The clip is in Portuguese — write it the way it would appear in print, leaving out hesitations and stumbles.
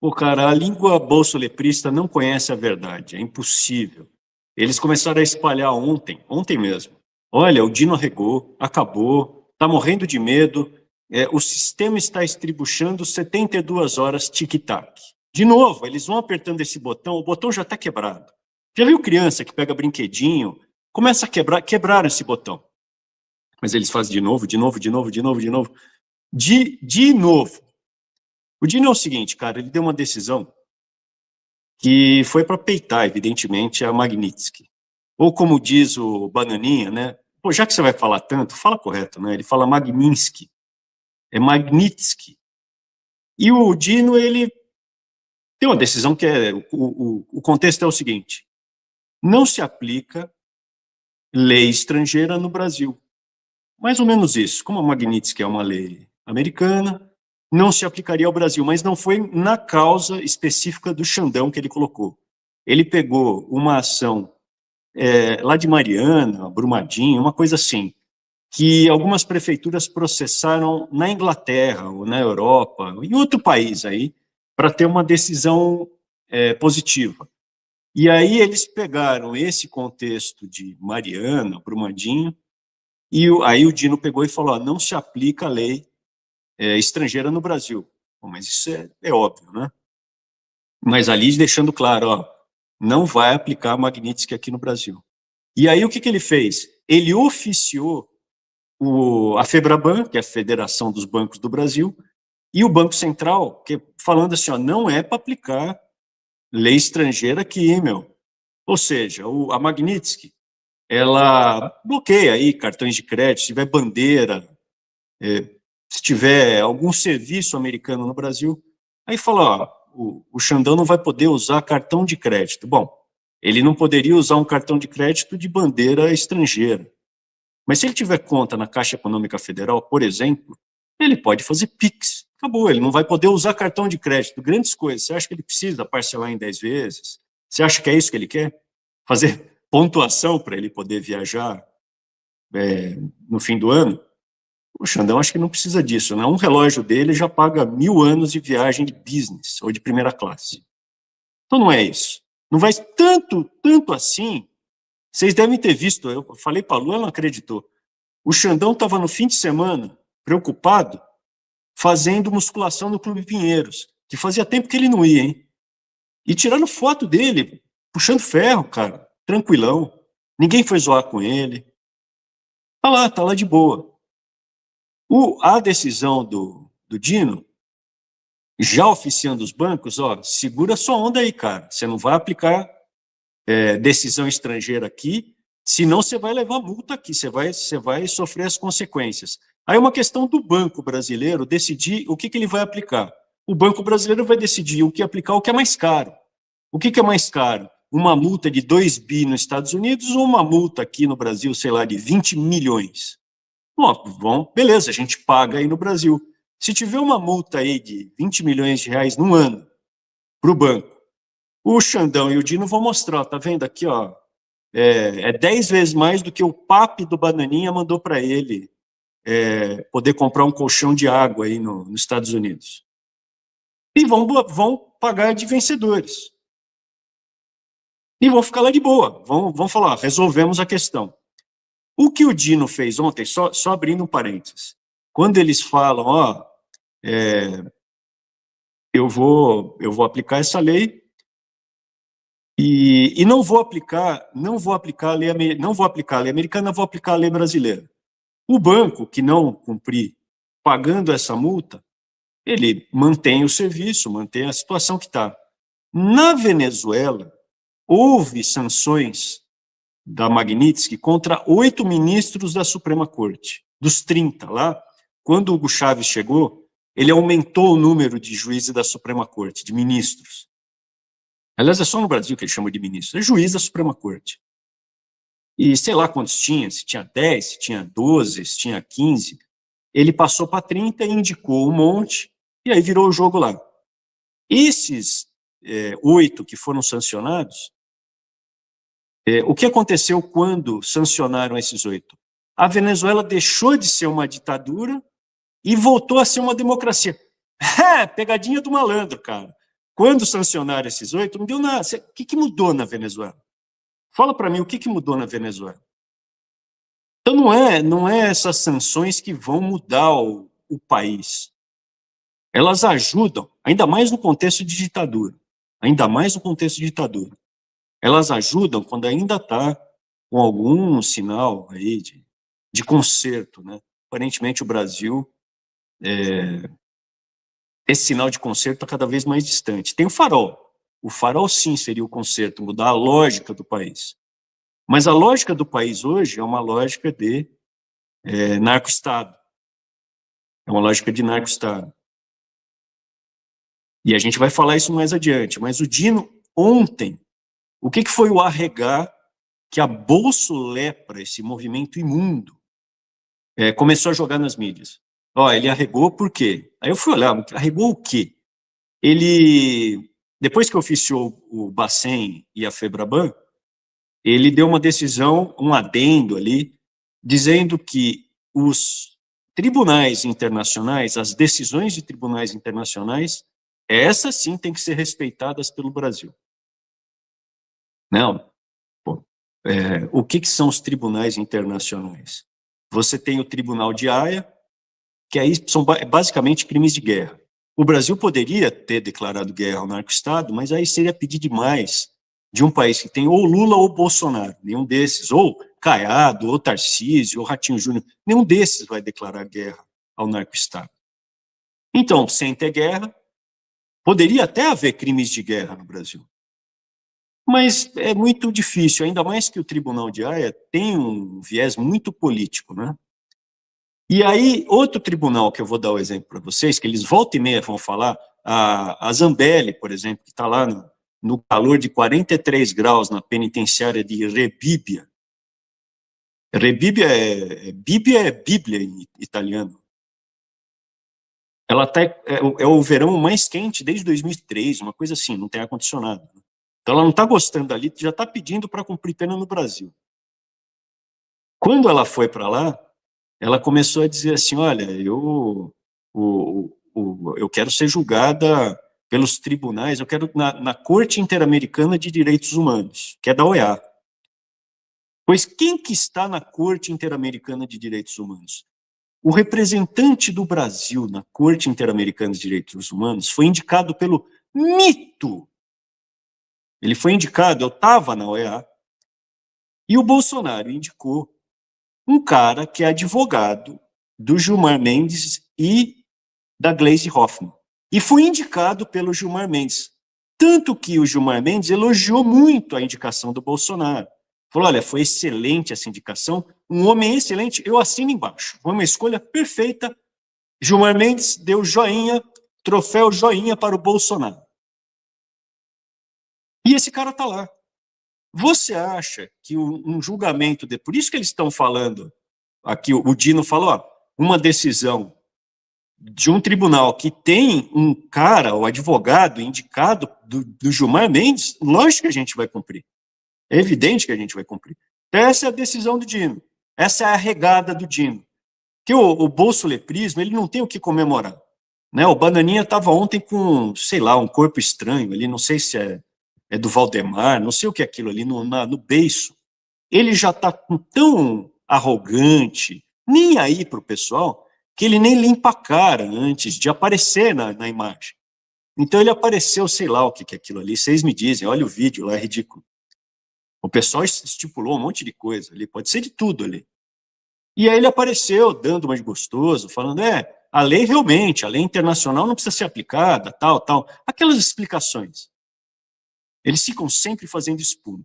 Pô, cara, a língua bolsoletrista não conhece a verdade, é impossível. Eles começaram a espalhar ontem mesmo. Olha, o Dino regou, acabou, tá morrendo de medo, o sistema está estribuchando 72 horas tic-tac. De novo, eles vão apertando esse botão, o botão já está quebrado. Já viu criança que pega brinquedinho, começa a quebrar esse botão. Mas eles fazem de novo, de novo, de novo, de novo, de novo. De novo. O Dino é o seguinte, cara, ele deu uma decisão que foi para peitar, evidentemente, a Magnitsky. Ou como diz o Bananinha, né? Pô, já que você vai falar tanto, fala correto, né? Ele fala Magnitsky, é Magnitsky. E o Dino, ele tem uma decisão que é, o contexto é o seguinte, não se aplica lei estrangeira no Brasil. Mais ou menos isso, como a Magnitsky é uma lei americana, não se aplicaria ao Brasil, mas não foi na causa específica do Xandão que ele colocou. Ele pegou uma ação lá de Mariana, Brumadinho, uma coisa assim, que algumas prefeituras processaram na Inglaterra ou na Europa, em outro país aí, para ter uma decisão positiva. E aí eles pegaram esse contexto de Mariana, Brumadinho, e aí o Dino pegou e falou, não se aplica a lei estrangeira no Brasil. Bom, mas isso é óbvio, né? Mas ali deixando claro, ó, não vai aplicar a Magnitsky aqui no Brasil. E aí o que ele fez? Ele oficiou a FEBRABAN, que é a Federação dos Bancos do Brasil, e o Banco Central, que falando assim, ó, não é para aplicar lei estrangeira aqui, meu. Ou seja, a Magnitsky, ela bloqueia aí cartões de crédito, se tiver bandeira, se tiver algum serviço americano no Brasil, aí fala, ó, o Xandão não vai poder usar cartão de crédito. Bom, ele não poderia usar um cartão de crédito de bandeira estrangeira. Mas se ele tiver conta na Caixa Econômica Federal, por exemplo, ele pode fazer Pix. Acabou, ele não vai poder usar cartão de crédito. Grandes coisas. Você acha que ele precisa parcelar em 10 vezes? Você acha que é isso que ele quer? Fazer pontuação para ele poder viajar no fim do ano? O Xandão acho que não precisa disso, né? Um relógio dele já paga 1000 anos de viagem de business ou de primeira classe. Então não é isso. Não vai tanto assim. Vocês devem ter visto, eu falei para a Lu, ela não acreditou. O Xandão estava no fim de semana, preocupado, fazendo musculação no Clube Pinheiros, que fazia tempo que ele não ia, hein? E tirando foto dele, puxando ferro, cara, tranquilão. Ninguém foi zoar com ele. Tá lá de boa. A decisão do Dino, já oficiando os bancos, ó, segura sua onda aí, cara. Você não vai aplicar decisão estrangeira aqui, senão você vai levar multa aqui, você vai sofrer as consequências. Aí é uma questão do Banco Brasileiro decidir o que ele vai aplicar. O Banco Brasileiro vai decidir o que aplicar, o que é mais caro. O que é mais caro? Uma multa de 2 bi nos Estados Unidos ou uma multa aqui no Brasil, sei lá, de 20 milhões? Bom, beleza, a gente paga aí no Brasil. Se tiver uma multa aí de 20 milhões de reais num ano para o banco, o Xandão e o Dino vão mostrar, tá vendo aqui, ó, 10 vezes mais do que o papi do Bananinha mandou para ele poder comprar um colchão de água aí nos Estados Unidos. E vão pagar de vencedores. E vão ficar lá de boa, vão falar, resolvemos a questão. O que o Dino fez ontem, só abrindo um parênteses, quando eles falam, ó, eu vou aplicar essa lei e não vou aplicar a lei, não vou aplicar a lei americana, vou aplicar a lei brasileira. O banco que não cumprir pagando essa multa, ele mantém o serviço, mantém a situação que está. Na Venezuela, houve sanções da Magnitsky contra 8 ministros da Suprema Corte, dos 30 lá. Quando o Hugo Chávez chegou, ele aumentou o número de juízes da Suprema Corte, de ministros. Aliás, é só no Brasil que ele chama de ministro, é juiz da Suprema Corte. E sei lá quantos tinha, se tinha 10, se tinha 12, se tinha 15. Ele passou para 30 e indicou um monte, e aí virou o jogo lá. Esses 8 que foram sancionados, o que aconteceu quando sancionaram esses 8? A Venezuela deixou de ser uma ditadura e voltou a ser uma democracia. Pegadinha do malandro, cara. Quando sancionaram esses 8, não deu nada. O que mudou na Venezuela? Fala para mim o que mudou na Venezuela. Então não é essas sanções que vão mudar o país. Elas ajudam, ainda mais no contexto de ditadura, ainda mais no contexto de ditadura. Elas ajudam quando ainda está com algum sinal aí de conserto, né? Aparentemente o Brasil, esse sinal de conserto está cada vez mais distante. Tem o farol. O farol sim seria o conserto, mudar a lógica do país. Mas a lógica do país hoje é uma lógica de narco-estado. É uma lógica de narco-estado. E a gente vai falar isso mais adiante. Mas o Dino, ontem, o que foi o arregar que a Bolsolepra, esse movimento imundo, começou a jogar nas mídias? Ele arregou por quê? Aí eu fui olhar, arregou o quê? Ele, depois que oficiou o Bacen e a Febraban, ele deu uma decisão, um adendo ali, dizendo que os tribunais internacionais, as decisões de tribunais internacionais, essas sim têm que ser respeitadas pelo Brasil. Não. O que são os tribunais internacionais? Você tem o Tribunal de Haia, que aí são basicamente crimes de guerra. O Brasil poderia ter declarado guerra ao narco-estado, mas aí seria pedir demais de um país que tem ou Lula ou Bolsonaro, nenhum desses, ou Caiado, ou Tarcísio, ou Ratinho Júnior, nenhum desses vai declarar guerra ao narco-estado. Então, sem ter guerra, poderia até haver crimes de guerra no Brasil. Mas é muito difícil, ainda mais que o Tribunal de Haia tem um viés muito político, né? E aí, outro tribunal que eu vou dar o exemplo para vocês, que eles volta e meia vão falar, a Zambelli, por exemplo, que está lá no calor de 43 graus na penitenciária de Rebibbia. Rebibbia Bíblia é Bíblia em italiano. Ela é o verão mais quente desde 2003, uma coisa assim, não tem ar-condicionado. Então ela não está gostando ali, já está pedindo para cumprir pena no Brasil. Quando ela foi para lá, ela começou a dizer assim, olha, eu quero ser julgada pelos tribunais, eu quero na Corte Interamericana de Direitos Humanos, que é da OEA. Pois quem que está na Corte Interamericana de Direitos Humanos? O representante do Brasil na Corte Interamericana de Direitos Humanos foi indicado pelo mito. Ele foi indicado, eu estava na OEA, e o Bolsonaro indicou um cara que é advogado do Gilmar Mendes e da Gleisi Hoffmann. E foi indicado pelo Gilmar Mendes. Tanto que o Gilmar Mendes elogiou muito a indicação do Bolsonaro. Falou, olha, foi excelente essa indicação, um homem excelente, eu assino embaixo. Foi uma escolha perfeita. Gilmar Mendes deu joinha, troféu joinha para o Bolsonaro. E esse cara está lá. Você acha que um julgamento, por isso que eles estão falando, aqui o Dino falou, uma decisão de um tribunal que tem um cara, o advogado indicado do Gilmar Mendes, lógico que a gente vai cumprir. É evidente que a gente vai cumprir. Essa é a decisão do Dino. Essa é a regada do Dino. Que o bolsoleprismo, ele não tem o que comemorar. Né? O Bananinha estava ontem com, sei lá, um corpo estranho ali, não sei se é do Valdemar, não sei o que é aquilo ali no beiço. Ele já está tão arrogante, nem aí para o pessoal, que ele nem limpa a cara antes de aparecer na imagem. Então ele apareceu, sei lá o que é aquilo ali, vocês me dizem, olha o vídeo lá, é ridículo. O pessoal estipulou um monte de coisa ali, pode ser de tudo ali. E aí ele apareceu dando mais gostoso, falando, a lei realmente, a lei internacional não precisa ser aplicada, tal. Aquelas explicações. Eles ficam sempre fazendo espuma.